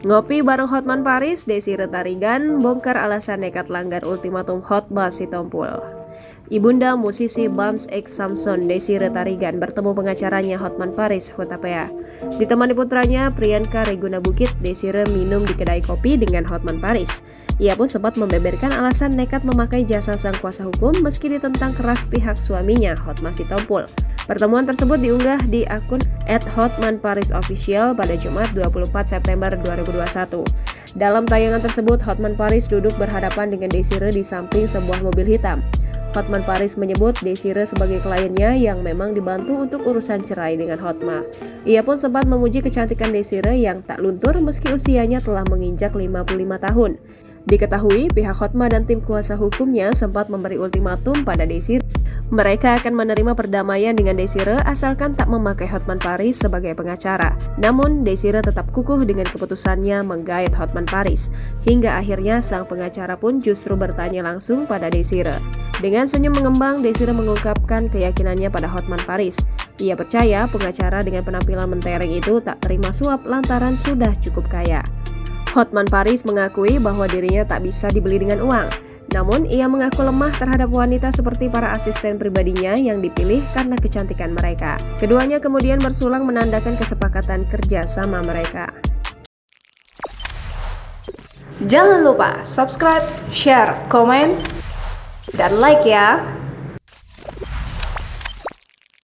Ngopi bareng Hotman Paris, Desire Tarigan bongkar alasan nekat langgar ultimatum Hotma Sitompul. Ibunda musisi Bams X Samson, Desire Tarigan bertemu pengacaranya Hotman Paris Hutapea. Ditemani putranya Priyanka Reguna Bukit, Desire minum di kedai kopi dengan Hotman Paris. Ia pun sempat membeberkan alasan nekat memakai jasa sang kuasa hukum meski ditentang keras pihak suaminya Hotma Sitompul. Pertemuan tersebut diunggah di akun @hotmanparisofficial pada Jumat 24 September 2021. Dalam tayangan tersebut, Hotman Paris duduk berhadapan dengan Desire di samping sebuah mobil hitam. Hotman Paris menyebut Desire sebagai kliennya yang memang dibantu untuk urusan cerai dengan Hotma. Ia pun sempat memuji kecantikan Desire yang tak luntur meski usianya telah menginjak 55 tahun. Diketahui pihak Hotma dan tim kuasa hukumnya sempat memberi ultimatum pada Desire. Mereka akan menerima perdamaian dengan Desire asalkan tak memakai Hotman Paris sebagai pengacara. Namun Desire tetap kukuh dengan keputusannya menggait Hotman Paris. Hingga akhirnya sang pengacara pun justru bertanya langsung pada Desire. Dengan senyum mengembang, Desire mengungkapkan keyakinannya pada Hotman Paris. Ia percaya pengacara dengan penampilan mentereng itu tak terima suap lantaran sudah cukup kaya. Hotman Paris mengakui bahwa dirinya tak bisa dibeli dengan uang. Namun, ia mengaku lemah terhadap wanita seperti para asisten pribadinya yang dipilih karena kecantikan mereka. Keduanya kemudian bersulang menandakan kesepakatan kerja sama mereka. Jangan lupa subscribe, share, komen, dan like ya!